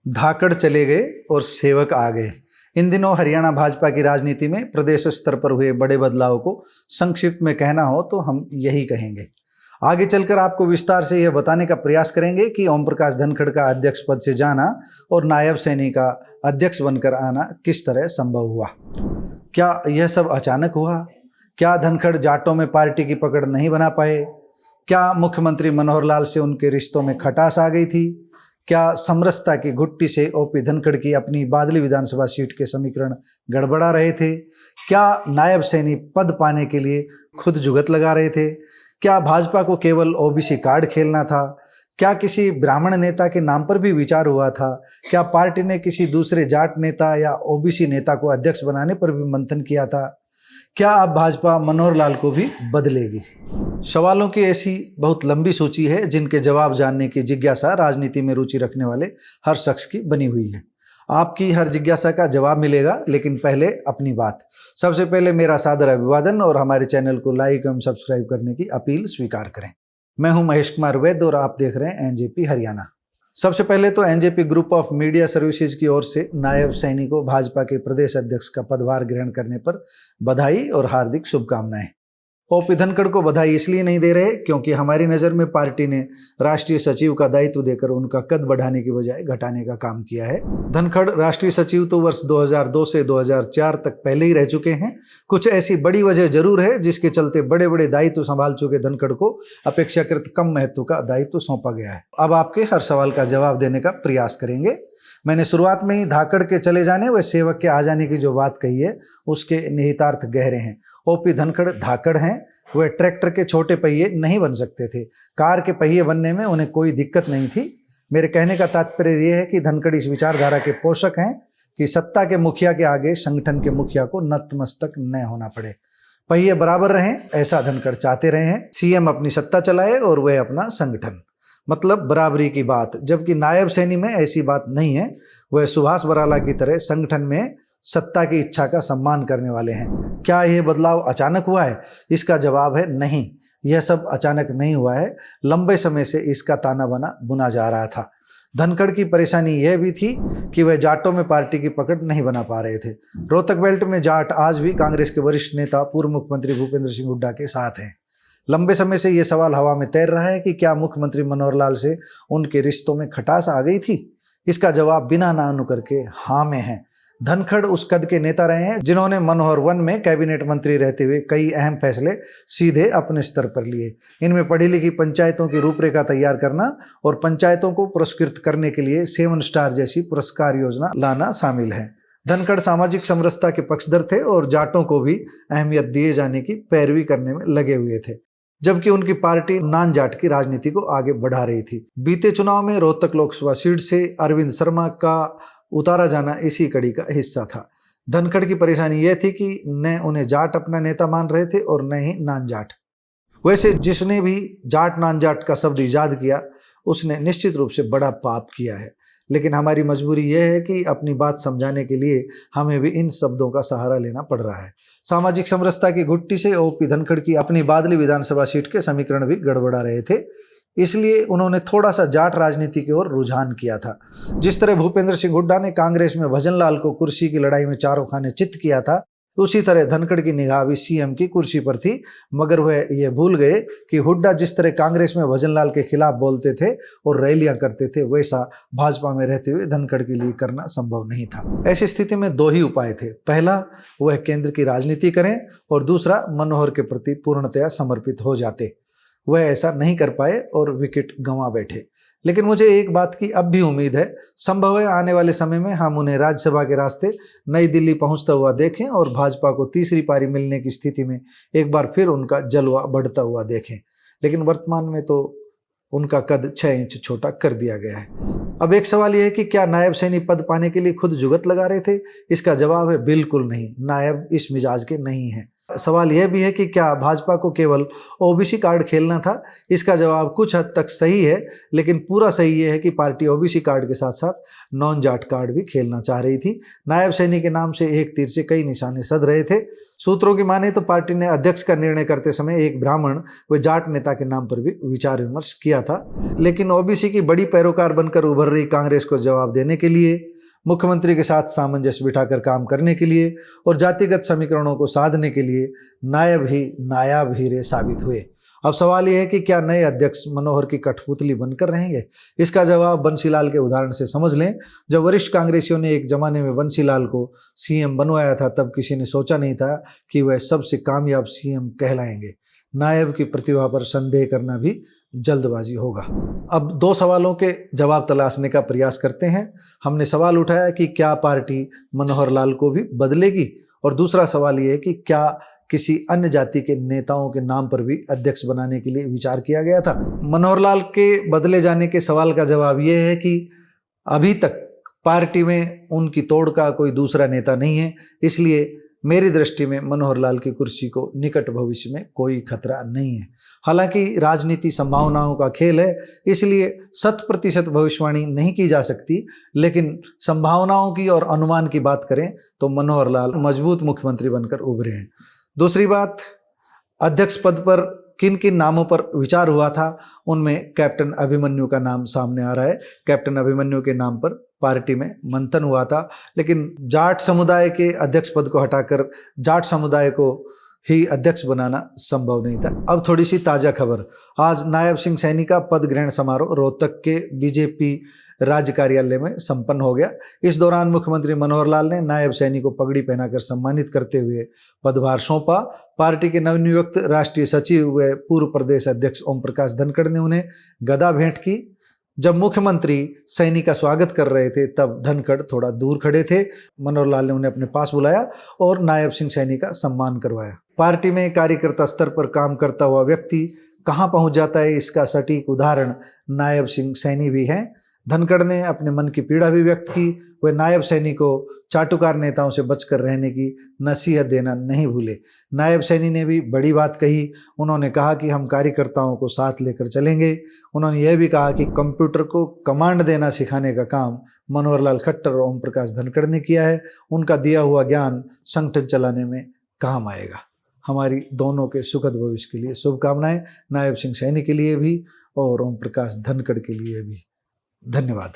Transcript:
धाकड़ चले गए और सेवक आ गए। इन दिनों हरियाणा भाजपा की राजनीति में प्रदेश स्तर पर हुए बड़े बदलाव को संक्षिप्त में कहना हो तो हम यही कहेंगे। आगे चलकर आपको विस्तार से यह बताने का प्रयास करेंगे कि ओम प्रकाश धनखड़ का अध्यक्ष पद से जाना और नायब सैनी का अध्यक्ष बनकर आना किस तरह संभव हुआ। क्या यह सब अचानक हुआ? क्या धनखड़ जाटों में पार्टी की पकड़ नहीं बना पाए? क्या मुख्यमंत्री मनोहर लाल से उनके रिश्तों में खटास आ गई थी? क्या समरसता की घुट्टी से ओपी धनखड़ की अपनी बादली विधानसभा सीट के समीकरण गड़बड़ा रहे थे? क्या नायब सैनी पद पाने के लिए खुद जुगत लगा रहे थे? क्या भाजपा को केवल ओबीसी कार्ड खेलना था? क्या किसी ब्राह्मण नेता के नाम पर भी विचार हुआ था? क्या पार्टी ने किसी दूसरे जाट नेता या ओबीसी नेता को अध्यक्ष बनाने पर भी मंथन किया था? क्या अब भाजपा मनोहर लाल को भी बदलेगी? सवालों की ऐसी बहुत लंबी सूची है जिनके जवाब जानने की जिज्ञासा राजनीति में रुचि रखने वाले हर शख्स की बनी हुई है। आपकी हर जिज्ञासा का जवाब मिलेगा, लेकिन पहले अपनी बात। सबसे पहले मेरा सादर अभिवादन और हमारे चैनल को लाइक एवं सब्सक्राइब करने की अपील स्वीकार करें। मैं हूं महेश कुमार वैद्य और आप देख रहे हैं एनजेपी हरियाणा। सबसे पहले तो NJP group of media services की ओर से नायब सैनी को भाजपा के प्रदेश अध्यक्ष का पदभार ग्रहण करने पर बधाई और हार्दिक शुभकामनाएं। ओपी धनखड़ को बधाई इसलिए नहीं दे रहे क्योंकि हमारी नज़र में पार्टी ने राष्ट्रीय सचिव का दायित्व देकर उनका कद बढ़ाने की बजाय घटाने का काम किया है। धनखड़ राष्ट्रीय सचिव तो वर्ष 2002 से 2004 तक पहले ही रह चुके हैं। कुछ ऐसी बड़ी वजह जरूर है जिसके चलते बड़े बड़े दायित्व संभाल चुके धनखड़ को अपेक्षाकृत कम महत्व का दायित्व सौंपा गया है। अब आपके हर सवाल का जवाब देने का प्रयास करेंगे। मैंने शुरुआत में ही धाकड़ के चले जाने व सेवक के आ जाने की जो बात कही है उसके निहितार्थ गहरे हैं। ओपी धनखड़ धाकड़ हैं। वे ट्रैक्टर के छोटे पहिए नहीं बन सकते थे। कार के पहिए बनने में उन्हें कोई दिक्कत नहीं थी। मेरे कहने का तात्पर्य यह है कि धनखड़ इस विचारधारा के पोषक हैं कि सत्ता के मुखिया के आगे संगठन के मुखिया को नतमस्तक न होना पड़े। पहिए बराबर रहें, ऐसा धनखड़ चाहते रहे हैं। सीएम अपनी सत्ता चलाए और वह अपना संगठन, मतलब बराबरी की बात। जबकि नायब सैनी में ऐसी बात नहीं है। वह सुभाष बराला की तरह संगठन में सत्ता की इच्छा का सम्मान करने वाले हैं। क्या यह बदलाव अचानक हुआ है? इसका जवाब है नहीं। यह सब अचानक नहीं हुआ है। लंबे समय से इसका ताना बाना बुना जा रहा था। धनखड़ की परेशानी यह भी थी कि वह जाटों में पार्टी की पकड़ नहीं बना पा रहे थे। रोहतक बेल्ट में जाट आज भी कांग्रेस के वरिष्ठ नेता पूर्व मुख्यमंत्री भूपेंद्र सिंह हुड्डा के साथ हैं। लंबे समय से यह सवाल हवा में तैर रहा है कि क्या मुख्यमंत्री मनोहर लाल से उनके रिश्तों में खटास आ गई थी? इसका जवाब बिना ना नुकर के हाँ में है। धनखड़ उस कद के नेता रहे हैं जिन्होंने मनोहर वन में कैबिनेट मंत्री रहते हुए कई अहम फैसले सीधे अपने स्तर पर लिए। इनमें पढ़ी लिखी पंचायतों की रूपरेखा तैयार करना और पंचायतों को पुरस्कृत करने के लिए 7 स्टार जैसी पुरस्कार योजना लाना शामिल है। धनखड़ सामाजिक समरसता के पक्षधर थे और जाटों को भी अहमियत दिए जाने की पैरवी करने में लगे हुए थे, जबकि उनकी पार्टी नान जाट की राजनीति को आगे बढ़ा रही थी। बीते चुनाव में रोहतक लोकसभा सीट से अरविंद शर्मा का उतारा जाना इसी कड़ी का हिस्सा था। धनखड़ की परेशानी यह थी कि न उन्हें जाट अपना नेता मान रहे थे और न ही नान जाट। वैसे जिसने भी जाट नान जाट का शब्द इजाद किया उसने निश्चित रूप से बड़ा पाप किया है, लेकिन हमारी मजबूरी यह है कि अपनी बात समझाने के लिए हमें भी इन शब्दों का सहारा लेना पड़ रहा है। सामाजिक समरसता की घुट्टी से ओपी धनखड़ की अपनी बादली विधानसभा सीट के समीकरण भी गड़बड़ा रहे थे, इसलिए उन्होंने थोड़ा सा जाट राजनीति की ओर रुझान किया था। जिस तरह भूपेंद्र सिंह हुड्डा ने कांग्रेस में भजनलाल को कुर्सी की लड़ाई में चारों खाने चित्त किया था, उसी तरह धनखड़ की निगाह भी सीएम की कुर्सी पर थी। मगर वह यह भूल गए कि हुड्डा जिस तरह कांग्रेस में भजनलाल के खिलाफ बोलते थे और रैलियां करते थे, वैसा भाजपा में रहते हुए धनखड़ के लिए करना संभव नहीं था। ऐसी स्थिति में 2 ही उपाय थे। पहला, वह केंद्र की राजनीति करें और दूसरा, मनोहर के प्रति पूर्णतया समर्पित हो जाते। वह ऐसा नहीं कर पाए और विकेट गंवा बैठे। लेकिन मुझे एक बात की अब भी उम्मीद है, संभव है आने वाले समय में हम उन्हें राज्यसभा के रास्ते नई दिल्ली पहुंचता हुआ देखें और भाजपा को तीसरी पारी मिलने की स्थिति में एक बार फिर उनका जलवा बढ़ता हुआ देखें। लेकिन वर्तमान में तो उनका कद 6 इंच छोटा कर दिया गया है। अब एक सवाल यह है कि क्या नायब सैनी पद पाने के लिए खुद जुगत लगा रहे थे? इसका जवाब है बिल्कुल नहीं। नायब इस मिजाज के नहीं है। सवाल यह भी है कि क्या भाजपा को केवल ओबीसी कार्ड खेलना था? इसका जवाब कुछ हद तक सही है, लेकिन पूरा सही यह है कि पार्टी ओबीसी कार्ड के साथ साथ नॉन जाट कार्ड भी खेलना चाह रही थी। नायब सैनी के नाम से एक तीर से कई निशाने सध रहे थे। सूत्रों की माने तो पार्टी ने अध्यक्ष का निर्णय करते समय एक ब्राह्मण व जाट नेता के नाम पर भी विचार विमर्श किया था। लेकिन ओबीसी की बड़ी पैरोकार बनकर उभर रही कांग्रेस को जवाब देने के लिए, मुख्यमंत्री के साथ सामंजस्य बिठाकर काम करने के लिए और जातिगत समीकरणों को साधने के लिए नायब ही नायाब हीरे साबित हुए। अब सवाल यह है कि क्या नए अध्यक्ष मनोहर की कठपुतली बनकर रहेंगे? इसका जवाब बंसीलाल के उदाहरण से समझ लें। जब वरिष्ठ कांग्रेसियों ने एक जमाने में बंसीलाल को सीएम बनवाया था, तब किसी ने सोचा नहीं था कि वह सबसे कामयाब सीएम कहलाएंगे। नायब की प्रतिभा पर संदेह करना भी जल्दबाजी होगा। अब दो सवालों के जवाब तलाशने का प्रयास करते हैं। हमने सवाल उठाया कि क्या पार्टी मनोहर लाल को भी बदलेगी, और दूसरा सवाल ये है कि क्या किसी अन्य जाति के नेताओं के नाम पर भी अध्यक्ष बनाने के लिए विचार किया गया था। मनोहर लाल के बदले जाने के सवाल का जवाब ये है कि अभी तक पार्टी में उनकी तोड़ का कोई दूसरा नेता नहीं है, इसलिए मेरी दृष्टि में मनोहर लाल की कुर्सी को निकट भविष्य में कोई खतरा नहीं है। हालांकि राजनीति संभावनाओं का खेल है, इसलिए 100% भविष्यवाणी नहीं की जा सकती, लेकिन संभावनाओं की और अनुमान की बात करें तो मनोहर लाल मजबूत मुख्यमंत्री बनकर उभरे हैं। दूसरी बात, अध्यक्ष पद पर किन किन नामों पर विचार हुआ था, उनमें कैप्टन अभिमन्यु का नाम सामने आ रहा है। कैप्टन अभिमन्यु के नाम पर पार्टी में मंथन हुआ था, लेकिन जाट समुदाय के अध्यक्ष पद को हटाकर जाट समुदाय को ही अध्यक्ष बनाना संभव नहीं था। अब थोड़ी सी ताज़ा खबर। आज नायब सिंह सैनी का पद ग्रहण समारोह रोहतक के बीजेपी राज्य कार्यालय में संपन्न हो गया। इस दौरान मुख्यमंत्री मनोहर लाल ने नायब सैनी को पगड़ी पहनाकर सम्मानित करते हुए पदभार सौंपा। पार्टी के नवनियुक्त राष्ट्रीय सचिव व पूर्व प्रदेश अध्यक्ष ओम प्रकाश धनखड़ ने उन्हें गदा भेंट की। जब मुख्यमंत्री सैनी का स्वागत कर रहे थे, तब धनखड़ थोड़ा दूर खड़े थे। मनोहर लाल ने उन्हें अपने पास बुलाया और नायब सिंह सैनी का सम्मान करवाया। पार्टी में कार्यकर्ता स्तर पर काम करता हुआ व्यक्ति कहाँ पहुँच जाता है, इसका सटीक उदाहरण नायब सिंह सैनी भी हैं। धनखड़ ने अपने मन की पीड़ा भी व्यक्त की। वे नायब सैनी को चाटुकार नेताओं से बचकर रहने की नसीहत देना नहीं भूले। नायब सैनी ने भी बड़ी बात कही। उन्होंने कहा कि हम कार्यकर्ताओं को साथ लेकर चलेंगे। उन्होंने यह भी कहा कि कंप्यूटर को कमांड देना सिखाने का काम मनोहर लाल खट्टर और ओम प्रकाश धनखड़ ने किया है। उनका दिया हुआ ज्ञान संगठन चलाने में काम आएगा। हमारी दोनों के सुखद भविष्य के लिए शुभकामनाएं, नायब सिंह सैनी के लिए भी और ओम प्रकाश धनखड़ के लिए भी। धन्यवाद।